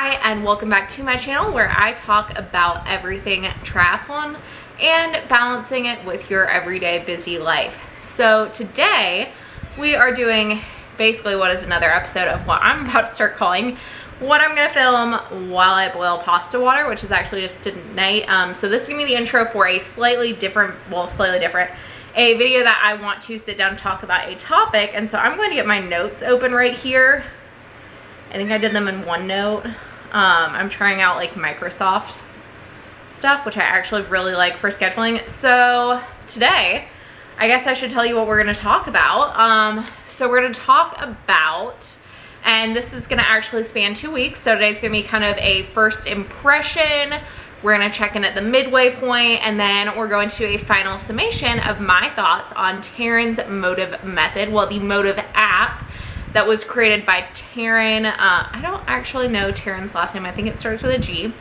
Hi, and welcome back to my channel where I talk about everything triathlon and balancing it with your everyday busy life. So today we are doing basically what is another episode of what I'm about to start calling what I'm gonna film while I boil pasta water, which is actually just tonight. So this is gonna be the intro for a slightly different, a video that I want to sit down and talk about a topic. And so I'm going to get my notes open right here. I think I did them in OneNote. I'm trying out like Microsoft's stuff, which I actually really like for scheduling. So today, I guess I should tell you what we're gonna talk about. So we're gonna talk about, and this is gonna actually span 2 weeks. So today's gonna be kind of a first impression. We're gonna check in at the midway point, and then we're going to do a final summation of my thoughts on Taryn's Mottiv method. Well, the Mottiv app that was created by Taryn. I don't actually know Taryn's last name. I think it starts with a G.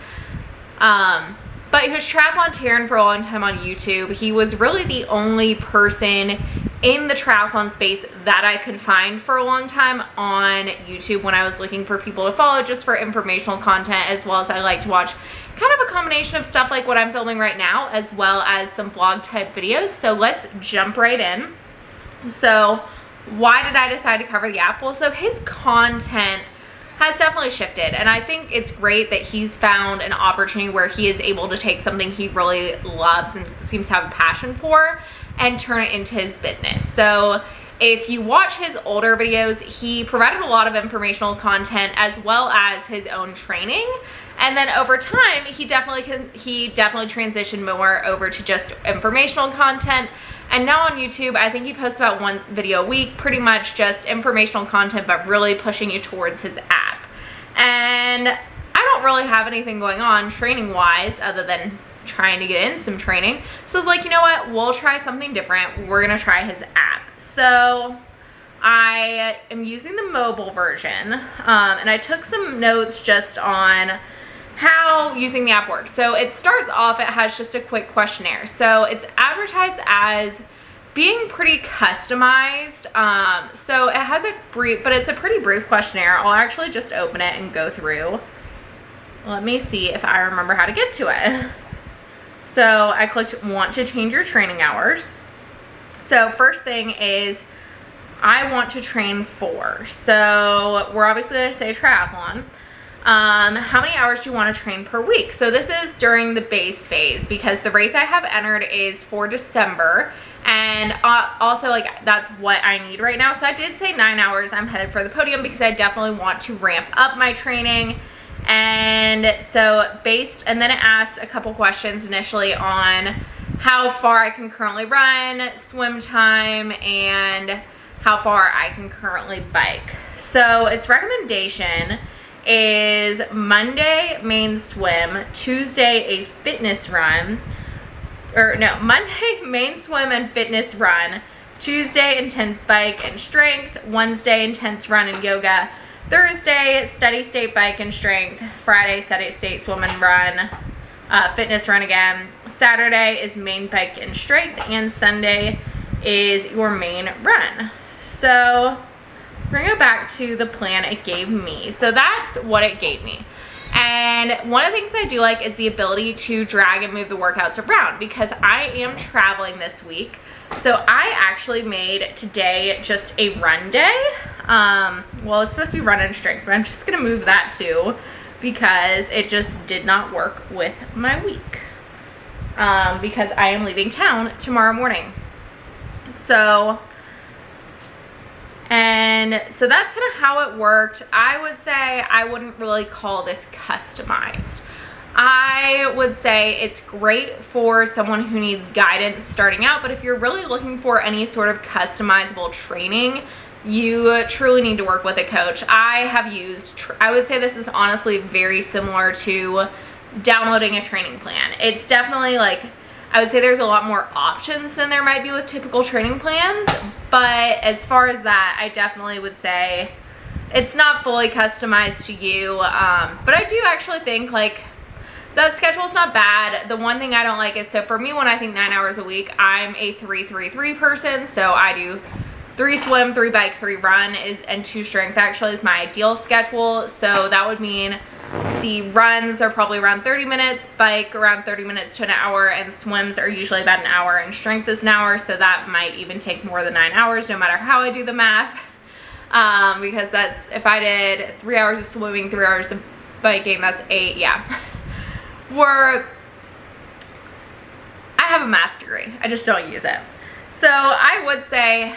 But he was triathlon Taryn for a long time on YouTube. He was really the only person in the triathlon space that I could find for a long time on YouTube when I was looking for people to follow just for informational content, as well as I like to watch kind of a combination of stuff like what I'm filming right now, as well as some vlog type videos. So let's jump right in. So why did I decide to cover the app? Well, so his content has definitely shifted, and I think it's great that he's found an opportunity where he is able to take something he really loves and seems to have a passion for and turn it into his business. So if you watch his older videos, he provided a lot of informational content as well as his own training. And then over time, he definitely transitioned more over to just informational content. And now on YouTube, I think he posts about 1 video a week, pretty much just informational content, but really pushing you towards his app. And I don't really have anything going on training wise other than trying to get in some training. So I was like, you know what, we'll try something different. We're gonna try his app. So I am using the mobile version, and I took some notes just on how using the app works. So it starts off, it has just a quick questionnaire. So it's advertised as being pretty customized. So it has a brief, but it's a pretty brief questionnaire. I'll actually just open it and go through. Let me see if I remember how to get to it. So I clicked want to change your training hours. So first thing is I want to train for. So we're obviously gonna say triathlon. How many hours do you want to train per week? So this is during the base phase because the race I have entered is for December, and also like that's what I need right now. So I did say 9 hours. I'm headed for the podium because I definitely want to ramp up my training. And so and then it asked a couple questions initially on how far I can currently run, swim time, and how far I can currently bike. So its recommendation is Monday main swim, Tuesday a fitness run, Monday main swim and fitness run, Tuesday intense bike and strength, Wednesday intense run and yoga, Thursday steady state bike and strength, Friday steady state swim and run, fitness run again, Saturday is main bike and strength, and Sunday is your main run. So we're gonna go back to the plan it gave me. So that's what it gave me. And one of the things I do like is the ability to drag and move the workouts around because I am traveling this week. So I actually made today just a run day. Well, it's supposed to be run and strength, but I'm just gonna move that too because it just did not work with my week. Because I am leaving town tomorrow morning. So that's kind of how it worked. I would say I wouldn't really call this customized. I would say it's great for someone who needs guidance starting out, but if you're really looking for any sort of customizable training, you truly need to work with a coach. I would say this is honestly very similar to downloading a training plan. It's definitely like, I would say there's a lot more options than there might be with typical training plans, but as far as that, I definitely would say it's not fully customized to you, but I do actually think like the schedule's not bad. The one thing I don't like is, so for me, when I think 9 hours a week, I'm a 3-3-3 person, so I do 3 swim, 3 bike, 3 run and 2 strength actually is my ideal schedule. So that would mean the runs are probably around 30 minutes, bike around 30 minutes to an hour, and swims are usually about an hour, and strength is an hour, so that might even take more than 9 hours no matter how I do the math. Because that's, if I did 3 hours of swimming, 3 hours of biking, that's 8, yeah. I have a math degree, I just don't use it. So I would say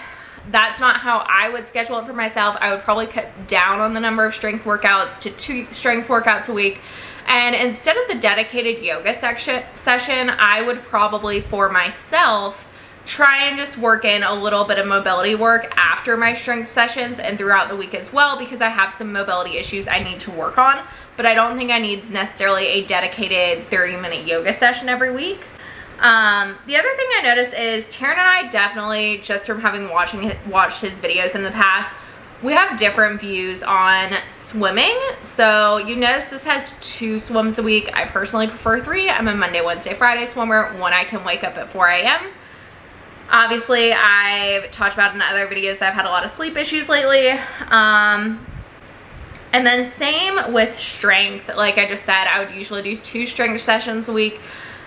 that's not how I would schedule it for myself. I would probably cut down on the number of strength workouts to 2 strength workouts a week. And instead of the dedicated yoga session, I would probably, for myself, try and just work in a little bit of mobility work after my strength sessions and throughout the week as well, because I have some mobility issues I need to work on. But I don't think I need necessarily a dedicated 30-minute yoga session every week. The other thing I noticed is Taryn and I definitely, just from having watched his videos in the past, we have different views on swimming. So you notice this has 2 swims a week. I personally prefer 3. I'm a Monday, Wednesday, Friday swimmer when I can wake up at 4 a.m. Obviously, I've talked about in other videos that I've had a lot of sleep issues lately. And then same with strength. Like I just said, I would usually do 2 strength sessions a week.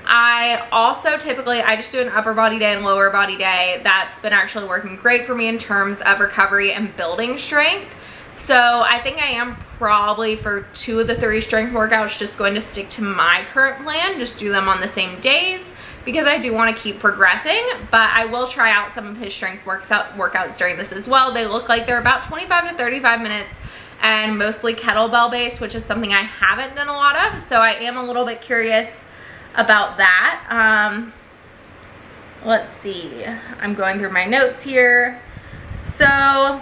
I also typically, I just do an upper body day and lower body day. That's been actually working great for me in terms of recovery and building strength. So I think I am probably, for 2 of the 3 strength workouts, just going to stick to my current plan, just do them on the same days, because I do want to keep progressing. But I will try out some of his strength workouts during this as well. They look like they're about 25 to 35 minutes and mostly kettlebell based, which is something I haven't done a lot of. So I am a little bit curious about that. Let's see, I'm going through my notes here. So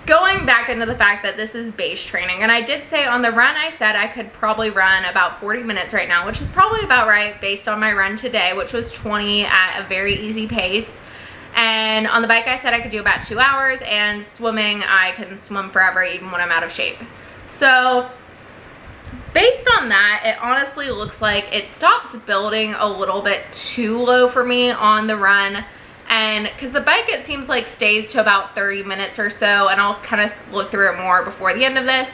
going back into the fact that this is base training, and I did say on the run, I said I could probably run about 40 minutes right now, which is probably about right based on my run today, which was 20 at a very easy pace. And on the bike, I said I could do about 2 hours, and swimming, I can swim forever even when I'm out of shape. So based on that, it honestly looks like it stops building a little bit too low for me on the run. And because the bike, it seems like stays to about 30 minutes or so, and I'll kind of look through it more before the end of this.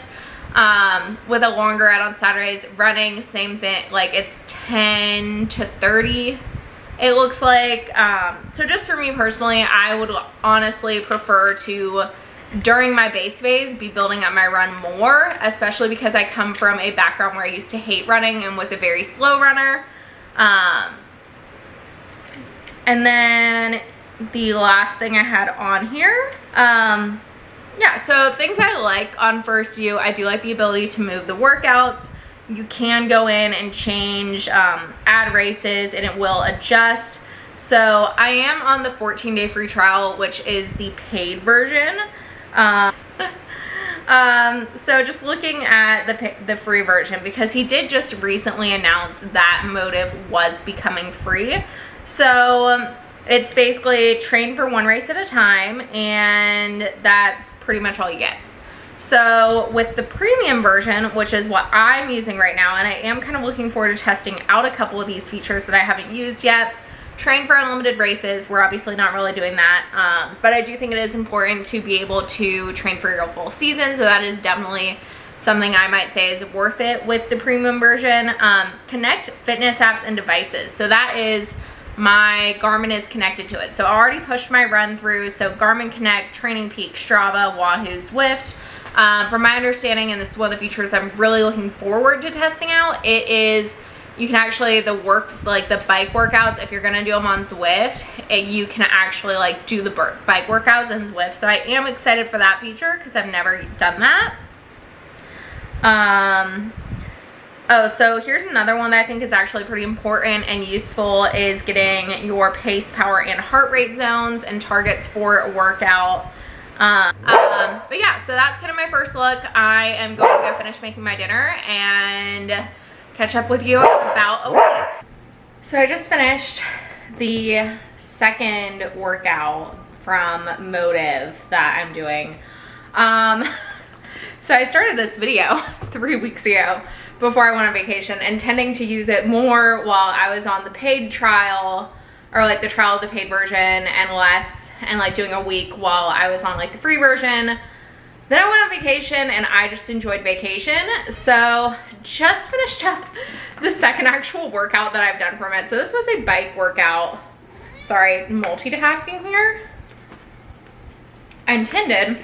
With a longer ride on Saturdays, running, same thing, like it's 10 to 30, it looks like. So just for me personally, I would honestly prefer to, during my base phase, be building up my run more, especially because I come from a background where I used to hate running and was a very slow runner. And then the last thing I had on here, yeah, so things I like on First View, I do like the ability to move the workouts. You can go in and change, add races, and it will adjust. So I am on the 14-day free trial, which is the paid version. So just looking at the free version, because he did just recently announce that Mottiv was becoming free. So it's basically train for 1 race at a time, and that's pretty much all you get. So with the premium version, which is what I'm using right now, and I am kind of looking forward to testing out a couple of these features that I haven't used yet. Train for unlimited races, we're obviously not really doing that, but I do think it is important to be able to train for your full season, so that is definitely something I might say is worth it with the premium version. Connect fitness apps and devices, so that is, my Garmin is connected to it. So I already pushed my run through, so Garmin Connect, Training Peak, Strava, Wahoo, Zwift. From my understanding, and this is one of the features I'm really looking forward to testing out, it is, you can actually, the bike workouts, if you're gonna do them on Zwift, you can actually like do the bike workouts in Zwift. So I am excited for that feature because I've never done that. Oh, so here's another one that I think is actually pretty important and useful, is getting your pace, power, and heart rate zones and targets for a workout. But yeah, so that's kind of my first look. I am going to go finish making my dinner and catch up with you in about a week. So I just finished the second workout from Mottiv that I'm doing. So I started this video 3 weeks ago before I went on vacation, intending to use it more while I was on the paid trial, or like the trial of the paid version, and less and like doing a week while I was on like the free version. Then I went on vacation and I just enjoyed vacation. So just finished up the second actual workout that I've done from it. So this was a bike workout. Sorry, multitasking here. I intended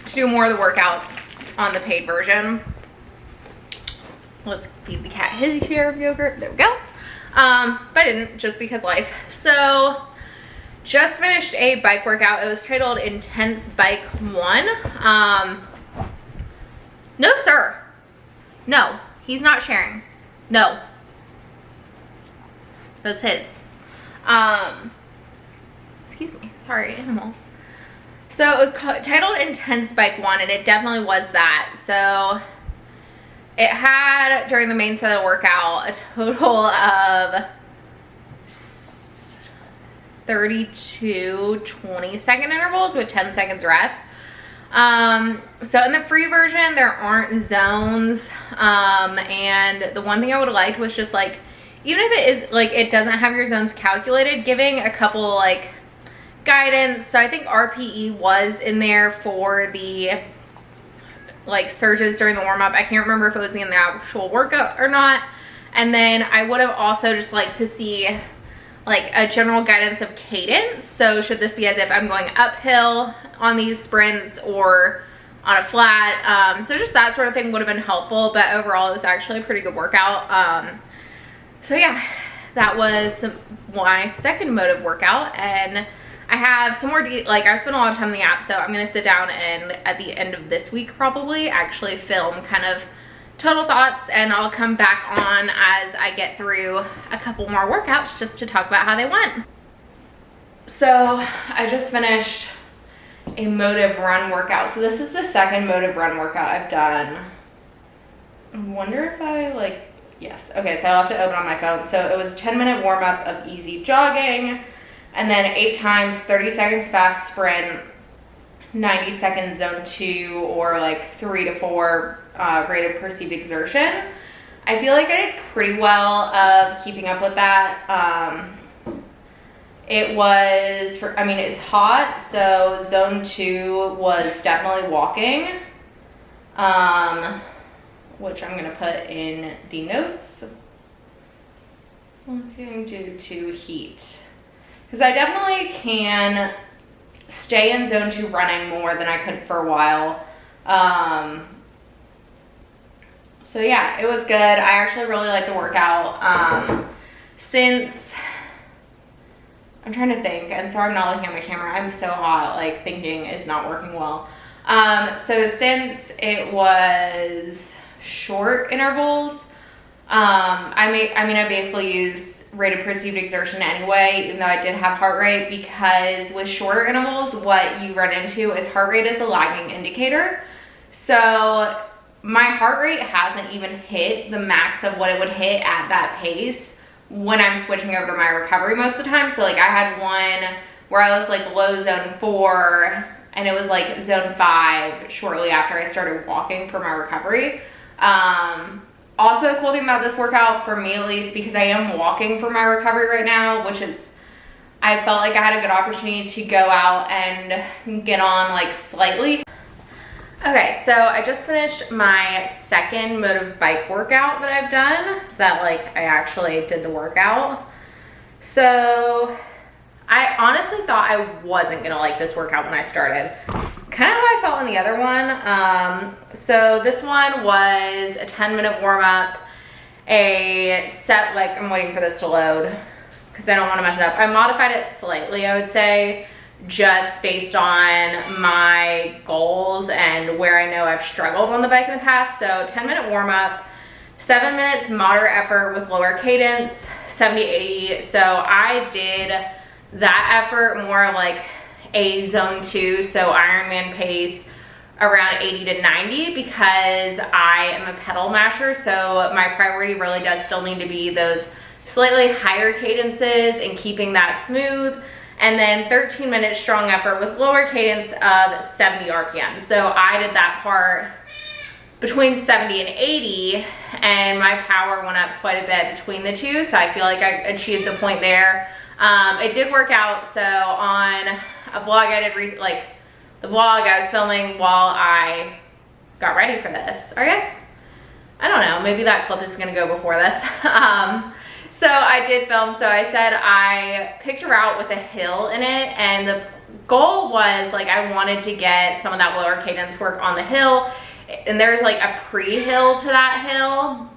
to do more of the workouts on the paid version. Let's feed the cat his share of yogurt. There we go. But I didn't, just because life. So just finished a bike workout. It was titled Intense Bike 1. No, sir. No, he's not sharing. No. That's his. Excuse me. Sorry, animals. So it was titled Intense Bike 1, and it definitely was that. So it had, during the main set of the workout, a total of 32 20-second intervals with 10 seconds rest. So in the free version, there aren't zones. And the one thing I would have liked was just like, even if it is like, it doesn't have your zones calculated, giving a couple like guidance. So I think RPE was in there for the like surges during the warm-up. I can't remember if it was in the actual workout or not. And then I would have also just liked to see like a general guidance of cadence. So should this be as if I'm going uphill on these sprints or on a flat? So just that sort of thing would have been helpful, but overall it was actually a pretty good workout. So yeah, that was my second Mottiv workout, and I have some more, like I've spent a lot of time in the app, so I'm gonna sit down and at the end of this week probably actually film kind of total thoughts, and I'll come back on as I get through a couple more workouts just to talk about how they went. So I just finished a Mottiv run workout. So this is the second Mottiv run workout I've done. I wonder if I like, yes. Okay, so I'll have to open on my phone. So it was 10-minute warm up of easy jogging, and then 8 times 30 seconds fast sprint, 90 seconds zone 2, or like 3 to 4 rated perceived exertion. I feel like I did pretty well of keeping up with that. It was, I mean, it's hot, so zone 2 was definitely walking, which I'm gonna put in the notes. Walking due to heat. Because I definitely can stay in zone 2 running more than I could for a while. So yeah, it was good. I actually really liked the workout. Since, I'm trying to think, and sorry I'm not looking at my camera. I'm so hot, like thinking is not working well. So since it was short intervals, I basically used rated perceived exertion anyway, even though I did have heart rate, because with shorter intervals, what you run into is heart rate is a lagging indicator. So my heart rate hasn't even hit the max of what it would hit at that pace when I'm switching over to my recovery most of the time. So like I had one where I was like low zone 4 and it was like zone 5 shortly after I started walking for my recovery. Also, the cool thing about this workout, for me at least, because I am walking for my recovery right now, which is, I felt like I had a good opportunity to go out and get on like slightly. Okay, so I just finished my second Mottiv bike workout that I've done, that like I actually did the workout. So I honestly thought I wasn't gonna like this workout when I started. Kind of how I felt on the other one. So this one was a 10-minute warm-up, a set, like I'm waiting for this to load because I don't want to mess it up. I modified it slightly, I would say, just based on my goals and where I know I've struggled on the bike in the past. So 10-minute warm-up, 7 minutes moderate effort with lower cadence, 70-80. So I did that effort more like a zone 2, so Ironman pace around 80 to 90, because I am a pedal masher, so my priority really does still need to be those slightly higher cadences and keeping that smooth. And then 13-minute strong effort with lower cadence of 70 RPM. So I did that part between 70 and 80, and my power went up quite a bit between the two, so I feel like I achieved the point there. It did work out. So on a vlog I did like the vlog I was filming while I got ready for this. Or I guess, I don't know, maybe that clip is gonna go before this. So I did film, so I said I picked a route with a hill in it, and the goal was like I wanted to get some of that lower cadence work on the hill, and there's like a pre-hill to that hill.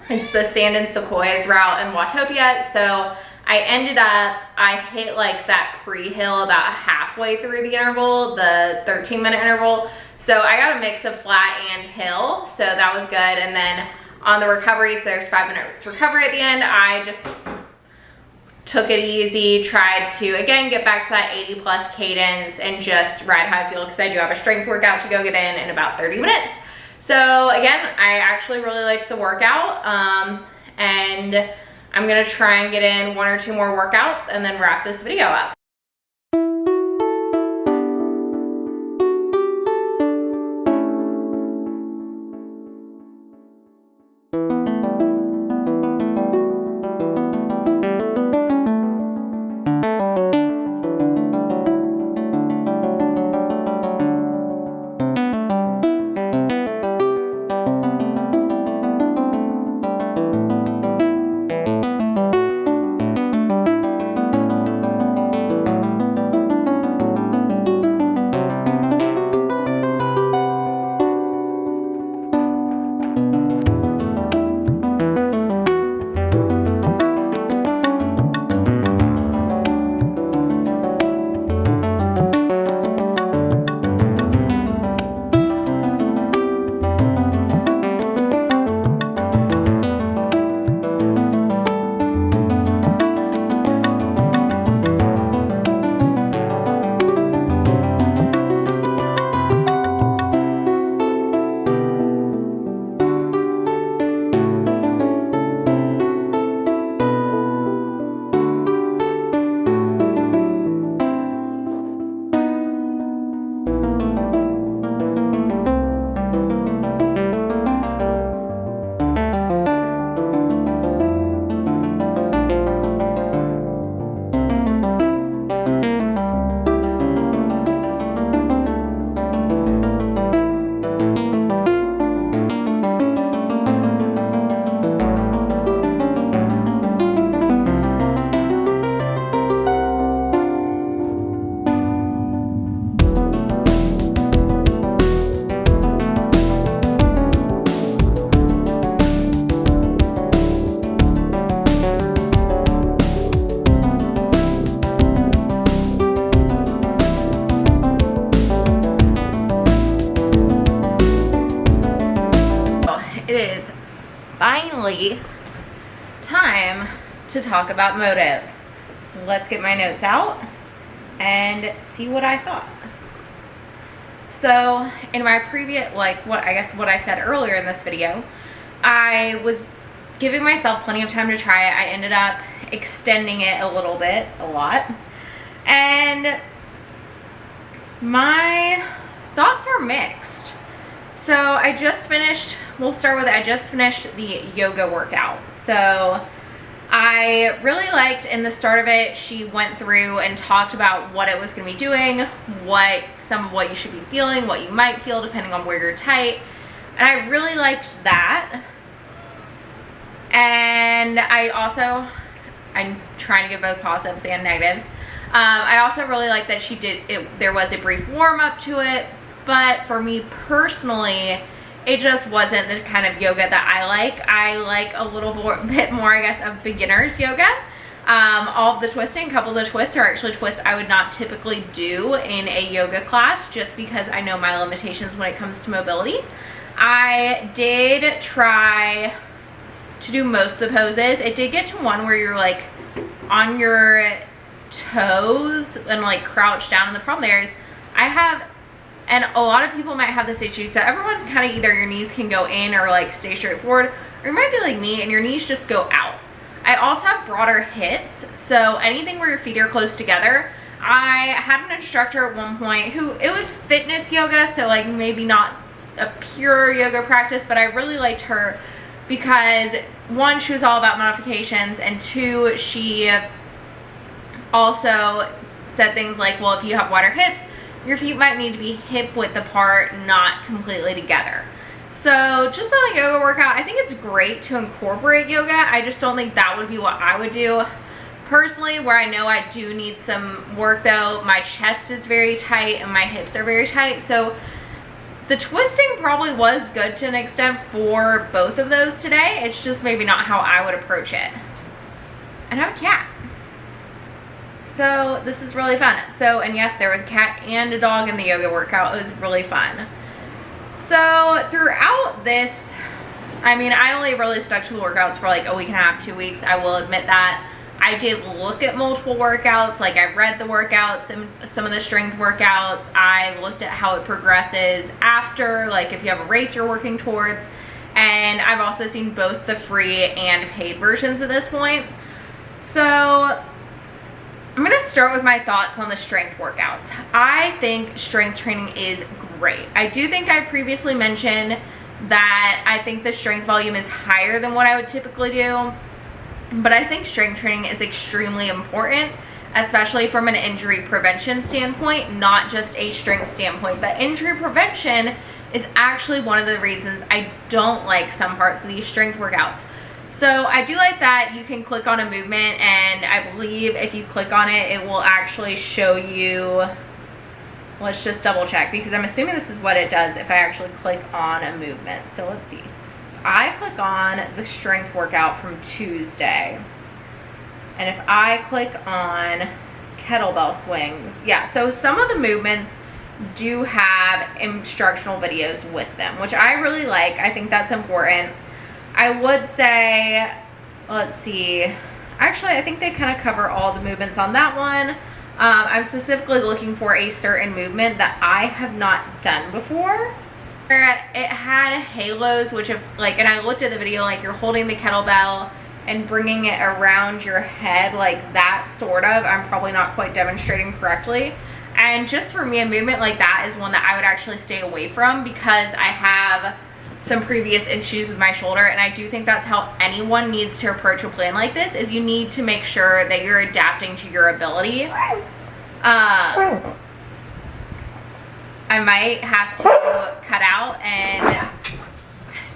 It's the Sand and Sequoias route in Watopia. So I ended up, I hit like that pre-hill about halfway through the interval, the 13-minute interval. So I got a mix of flat and hill, so that was good. And then on the recovery, so there's 5 minutes recovery at the end, I just took it easy, tried to, again, get back to that 80 plus cadence and just ride how I feel, because I do have a strength workout to go get in about 30 minutes. So again, I actually really liked the workout, and I'm gonna try and get in 1 or 2 more workouts and then wrap this video up. Finally, time to talk about Mottiv. Let's get my notes out and see what I thought. So in my previous, like what I said earlier in this video, I was giving myself plenty of time to try it. I ended up extending it a little bit, a lot. And my thoughts are mixed. So I just finished, we'll start with it. I just finished the yoga workout. So I really liked, in the start of it, she went through and talked about what it was going to be doing, some of what you should be feeling, what you might feel depending on where you're tight. And I really liked that. And I'm trying to give both positives and negatives. I also really liked that she did it. There was a brief warm up to it, but for me personally, it just wasn't the kind of yoga that I like. I like a little bit more, I guess, of beginner's yoga. All of the twisting, a couple of the twists are actually twists I would not typically do in a yoga class, just because I know my limitations when it comes to mobility. I did try to do most of the poses. It did get to one where you're like on your toes and like crouched down, and the problem there is and a lot of people might have this issue, so everyone kind of either your knees can go in or like stay straight forward, or you might be like me and your knees just go out. I also have broader hips, so anything where your feet are close together. I had an instructor at one point who, it was fitness yoga, so like maybe not a pure yoga practice, but I really liked her because one, she was all about modifications, and two, she also said things like, well, if you have wider hips, your feet might need to be hip width apart, not completely together. So just on a yoga workout, I think it's great to incorporate yoga. I just don't think that would be what I would do. Personally, where I know I do need some work though, my chest is very tight and my hips are very tight. So the twisting probably was good to an extent for both of those today. It's just maybe not how I would approach it. And I have a cat. So this is really fun. So, and yes, there was a cat and a dog in the yoga workout. It was really fun. So throughout this, I mean, I only really stuck to the workouts for like a week and a half, 2 weeks. I will admit that. I did look at multiple workouts. Like I read the workouts and some of the strength workouts. I looked at how it progresses after, like if you have a race you're working towards. And I've also seen both the free and paid versions at this point. So I'm gonna start with my thoughts on the strength workouts. I think strength training is great. I do think I previously mentioned that I think the strength volume is higher than what I would typically do. But I think strength training is extremely important, especially from an injury prevention standpoint, not just a strength standpoint. But injury prevention is actually one of the reasons I don't like some parts of these strength workouts. So I do like that you can click on a movement, and I believe if you click on it, it will actually show you, let's just double check, because I'm assuming this is what it does if I actually click on a movement. So let's see. I click on the strength workout from Tuesday, and if I click on kettlebell swings, yeah, so some of the movements do have instructional videos with them, which I really like. I think that's important. I would say, let's see, actually I think they kind of cover all the movements on that one. I'm specifically looking for a certain movement that I have not done before. It had halos, which if like, and I looked at the video, like you're holding the kettlebell and bringing it around your head like that, sort of. I'm probably not quite demonstrating correctly. And just for me, a movement like that is one that I would actually stay away from, because I have some previous issues with my shoulder, and I do think that's how anyone needs to approach a plan like this, is you need to make sure that you're adapting to your ability. I might have to cut out and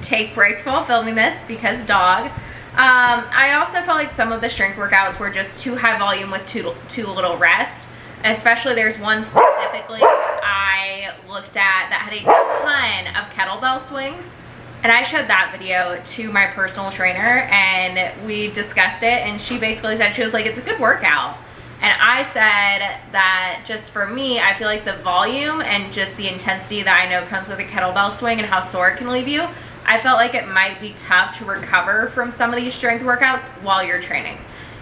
take breaks while filming this because dog. I also felt like some of the strength workouts were just too high volume with too little rest. Especially there's one specifically I looked at that had a ton of kettlebell swings. And I showed that video to my personal trainer and we discussed it, and she basically said, she was like, it's a good workout. And I said that just for me, I feel like the volume and just the intensity that I know comes with a kettlebell swing and how sore it can leave you, I felt like it might be tough to recover from some of these strength workouts while you're training.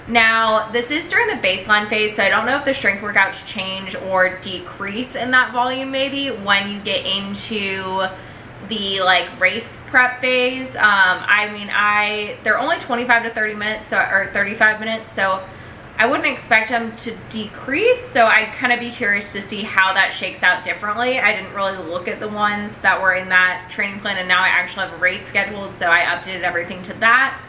Now, this is during the baseline phase, so I don't know if the strength workouts change or decrease in that volume maybe when you get into the like race prep phase. I mean, they're only 25 to 30 minutes, so, or 35 minutes, so I wouldn't expect them to decrease, so I'd kind of be curious to see how that shakes out differently. I didn't really look at the ones that were in that training plan, and now I actually have a race scheduled, so I updated everything to that.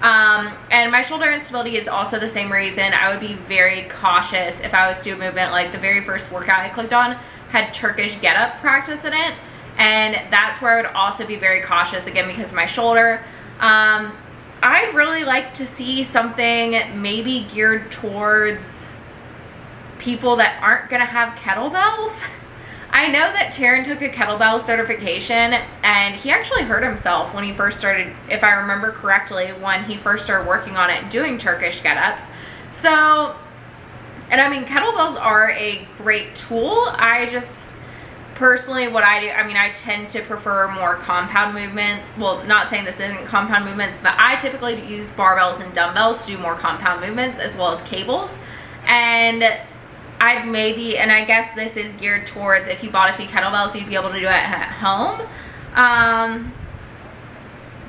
And my shoulder instability is also the same reason. I would be very cautious if I was to do a movement. Like the very first workout I clicked on had Turkish get-up practice in it, and that's where I would also be very cautious, again, because of my shoulder. I'd really like to see something maybe geared towards people that aren't gonna have kettlebells. I know that Taryn took a kettlebell certification, and he actually hurt himself when he first started, if I remember correctly, when he first started working on it and doing Turkish get-ups. So, and I mean, kettlebells are a great tool. I just, personally, what I do, I mean, I tend to prefer more compound movement. Well, not saying this isn't compound movements, but I typically use barbells and dumbbells to do more compound movements, as well as cables. And I'd maybe, and I guess this is geared towards if you bought a few kettlebells, you'd be able to do it at home.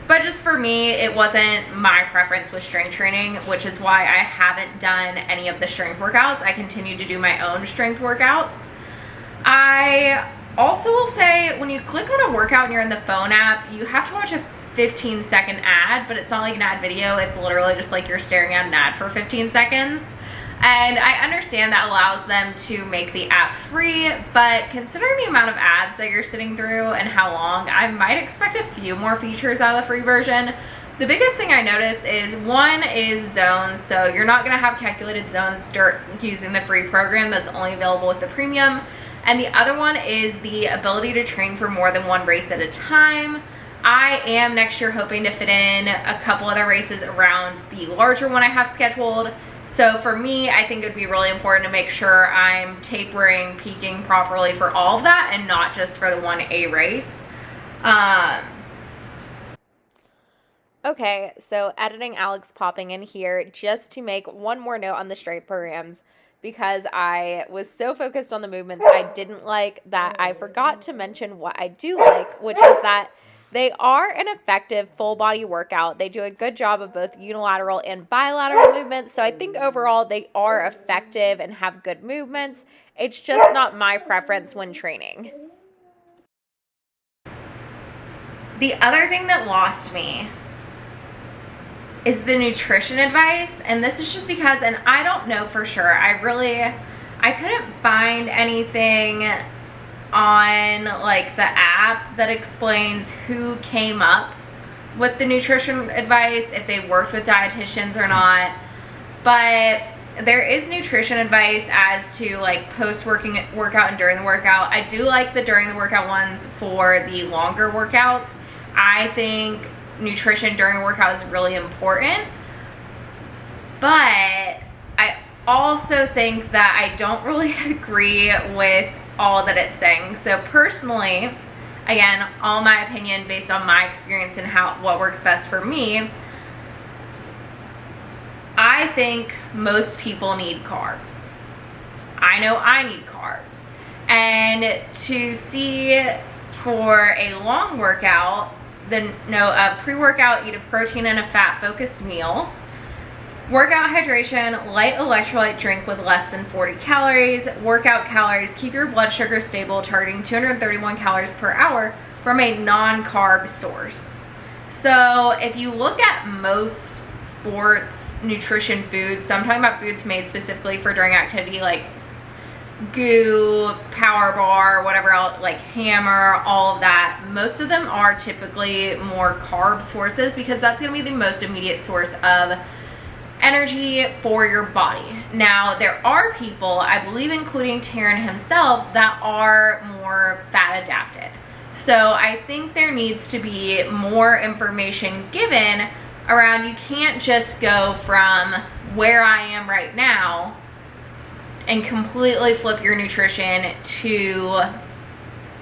But just for me, it wasn't my preference with strength training, which is why I haven't done any of the strength workouts. I continue to do my own strength workouts. I also will say, when you click on a workout and you're in the phone app, you have to watch a 15-second ad, but it's not like an ad video. It's literally just like you're staring at an ad for 15 seconds. And I understand that allows them to make the app free, but considering the amount of ads that you're sitting through and how long, I might expect a few more features out of the free version. The biggest thing I notice is one is zones. So you're not gonna have calculated zones using the free program that's only available with the premium. And the other one is the ability to train for more than one race at a time. I am next year hoping to fit in a couple other races around the larger one I have scheduled. So for me, I think it would be really important to make sure I'm tapering, peaking properly for all of that and not just for the 1A race. Okay, so editing Alex popping in here just to make one more note on the strength programs, because I was so focused on the movements I didn't like that I forgot to mention what I do like, which is that they are an effective full body workout. They do a good job of both unilateral and bilateral movements. So I think overall they are effective and have good movements. It's just not my preference when training. The other thing that lost me is the nutrition advice. And this is just because, and I don't know for sure, I couldn't find anything on like the app that explains who came up with the nutrition advice, if they worked with dietitians or not. But there is nutrition advice as to like workout and during the workout. I do like the during the workout ones for the longer workouts. I think nutrition during a workout is really important, but I also think that I don't really agree with all that it's saying. So personally, again, all my opinion based on my experience and what works best for me, I think most people need carbs. I know I need carbs. And to see for a long workout, a pre-workout, eat a protein and a fat focused meal. Workout hydration, light electrolyte drink with less than 40 calories. Workout calories, keep your blood sugar stable, targeting 231 calories per hour from a non-carb source. So if you look at most sports nutrition foods, so I'm talking about foods made specifically for during activity, like GU, Power Bar, whatever else, like Hammer, all of that, most of them are typically more carb sources because that's going to be the most immediate source of energy for your body. Now, there are people, I believe including Taryn himself, that are more fat adapted. So I think there needs to be more information given around, you can't just go from where I am right now and completely flip your nutrition to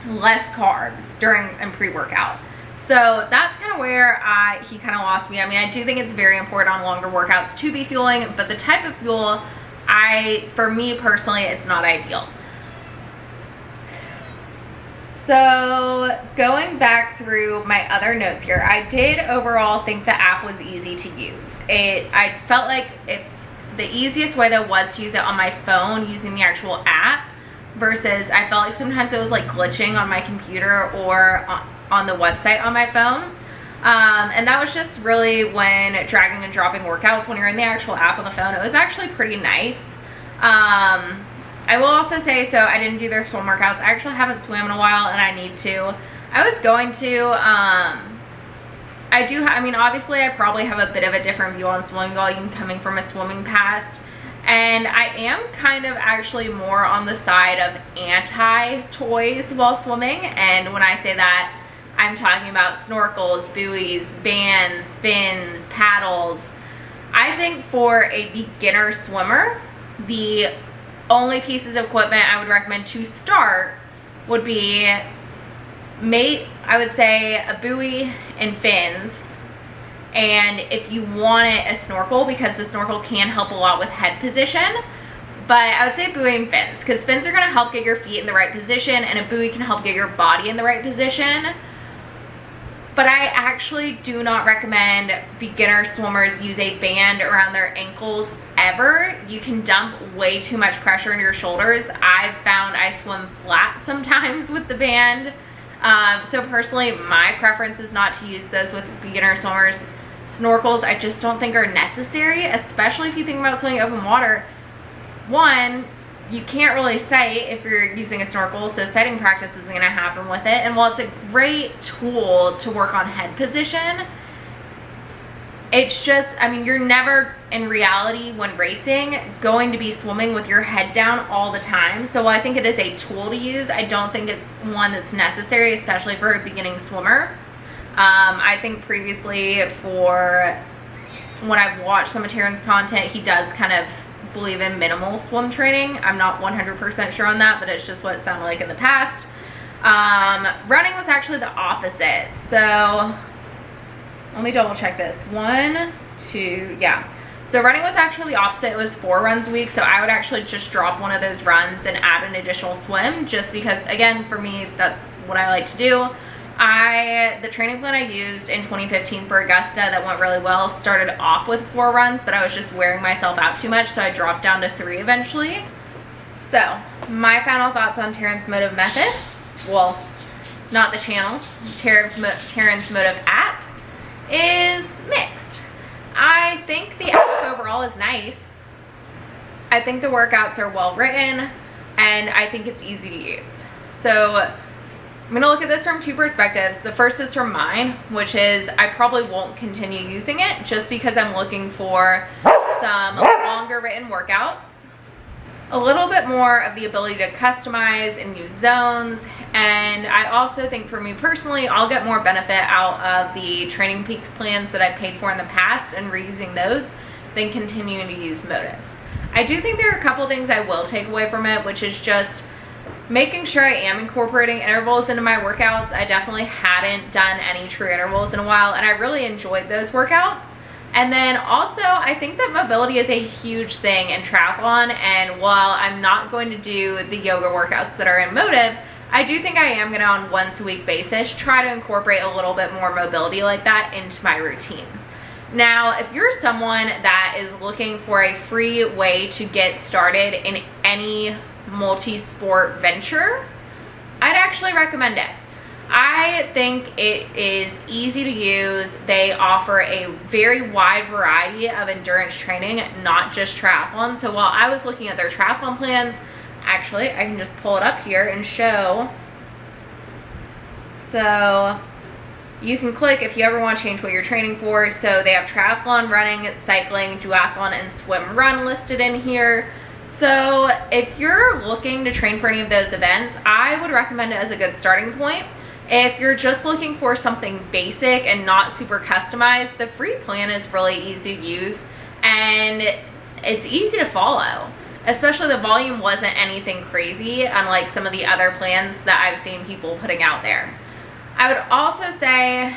less carbs during and pre-workout. So that's kind of where he kind of lost me. I mean, I do think it's very important on longer workouts to be fueling, but the type of fuel, for me personally, it's not ideal. So going back through my other notes here, I did overall think the app was easy to use. I felt like if the easiest way though was to use it on my phone using the actual app, versus I felt like sometimes it was like glitching on my computer or on the website on my phone. And that was just really when dragging and dropping workouts. When you're in the actual app on the phone, it was actually pretty nice. I will also say, so I didn't do their swim workouts. I actually haven't swam in a while and I need to. I was going to. I mean, obviously I probably have a bit of a different view on swimming volume coming from a swimming past. And I am kind of actually more on the side of anti-toys while swimming. And when I say that, I'm talking about snorkels, buoys, bands, fins, paddles. I think for a beginner swimmer, the only pieces of equipment I would recommend to start would be, I would say a buoy and fins. And if you wanted a snorkel, because the snorkel can help a lot with head position, but I would say buoy and fins, because fins are going to help get your feet in the right position and a buoy can help get your body in the right position. But I actually do not recommend beginner swimmers use a band around their ankles ever. You can dump way too much pressure into your shoulders. I've found I swim flat sometimes with the band. So personally, my preference is not to use those with beginner swimmers. Snorkels, I just don't think are necessary, especially if you think about swimming open water. one, you can't really sight if you're using a snorkel, so sighting practice isn't going to happen with it. And while it's a great tool to work on head position, it's just, I mean, you're never in reality when racing going to be swimming with your head down all the time. So while I think it is a tool to use, I don't think it's one that's necessary, especially for a beginning swimmer. I think previously, for when I've watched some of Taryn's content, he does kind of believe in minimal swim training. I'm not 100% sure on that, but it's just what it sounded like in the past. Running was actually the opposite. So let me double check this. 1, 2, yeah. So running was actually the opposite. It was 4 runs a week. So I would actually just drop one of those runs and add an additional swim, just because, again, for me, that's what I like to do. The training plan I used in 2015 for Augusta that went really well started off with 4 runs, but I was just wearing myself out too much, so I dropped down to 3 eventually. So my final thoughts on Taryn's Mottiv method, well, not the channel, Taryn's Mottiv app, is mixed. I think the app overall is nice. I think the workouts are well written, and I think it's easy to use. So I'm gonna look at this from 2 perspectives. The first is from mine, which is I probably won't continue using it just because I'm looking for some longer written workouts, a little bit more of the ability to customize and use zones. And I also think for me personally, I'll get more benefit out of the Training Peaks plans that I've paid for in the past and reusing those than continuing to use Mottiv. I do think there are a couple things I will take away from it, which is just making sure I am incorporating intervals into my workouts. I definitely hadn't done any true intervals in a while, and I really enjoyed those workouts. And then also, I think that mobility is a huge thing in triathlon, and while I'm not going to do the yoga workouts that are in Mottiv, I do think I am going to, on once-a-week basis, try to incorporate a little bit more mobility like that into my routine. Now, if you're someone that is looking for a free way to get started in any multi-sport venture, I'd actually recommend it. I think it is easy to use. They offer a very wide variety of endurance training, not just triathlon. So while I was looking at their triathlon plans, actually I can just pull it up here and show. So you can click if you ever want to change what you're training for. So they have triathlon, running, cycling, duathlon, and swim run listed in here. So if you're looking to train for any of those events, I would recommend it as a good starting point. If you're just looking for something basic and not super customized, the free plan is really easy to use and it's easy to follow. Especially the volume wasn't anything crazy, unlike some of the other plans that I've seen people putting out there. I would also say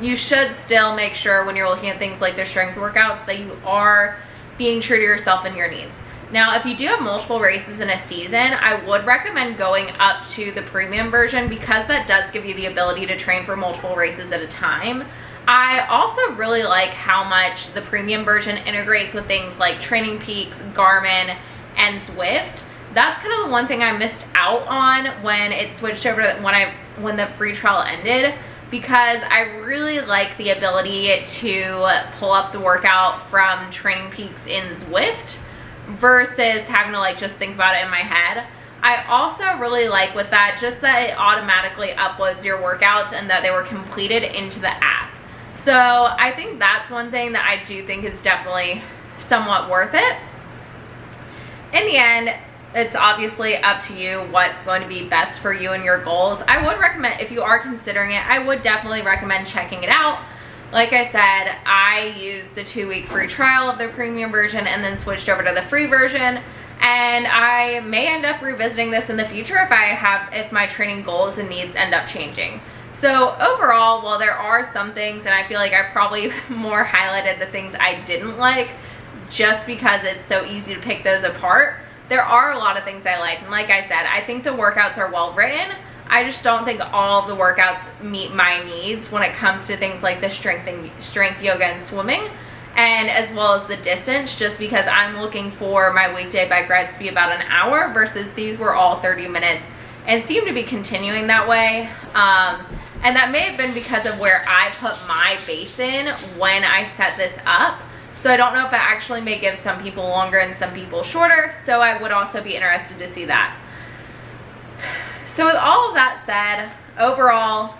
you should still make sure when you're looking at things like the strength workouts that you are being true to yourself and your needs. Now, if you do have multiple races in a season, I would recommend going up to the premium version because that does give you the ability to train for multiple races at a time. I also really like how much the premium version integrates with things like Training Peaks, Garmin, and Zwift. That's kind of the one thing I missed out on when it switched over to when the free trial ended, because I really like the ability to pull up the workout from Training Peaks in Zwift versus having to just think about it in my head. I also really like with that just that it automatically uploads your workouts and that they were completed into the app. So I think that's one thing that I do think is definitely somewhat worth it. In the end, it's obviously up to you what's going to be best for you and your goals. I would recommend, if you are considering it, I would definitely recommend checking it out. Like I said, I used the 2-week free trial of the premium version and then switched over to the free version. And I may end up revisiting this in the future if my training goals and needs end up changing. So overall, while there are some things, and I feel like I probably more highlighted the things I didn't like just because it's so easy to pick those apart, there are a lot of things I like. And like I said, I think the workouts are well written. I just don't think all of the workouts meet my needs when it comes to things like the strength yoga and swimming, and as well as the distance, just because I'm looking for my weekday bike rides to be about an hour versus these were all 30 minutes and seem to be continuing that way. And that may have been because of where I put my base in when I set this up. So I don't know if it actually may give some people longer and some people shorter. So I would also be interested to see that. So with all of that said, overall,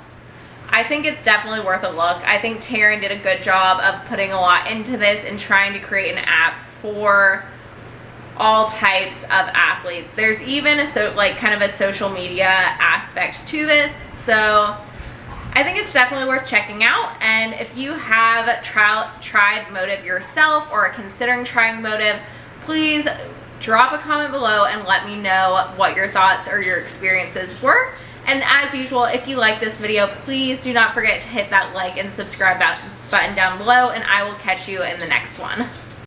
I think it's definitely worth a look. I think Taryn did a good job of putting a lot into this and trying to create an app for all types of athletes. There's even a kind of a social media aspect to this. So I think it's definitely worth checking out. And if you have tried Mottiv yourself or are considering trying Mottiv, please drop a comment below and let me know what your thoughts or your experiences were. And as usual, if you like this video, please do not forget to hit that like and subscribe button down below, and I will catch you in the next one.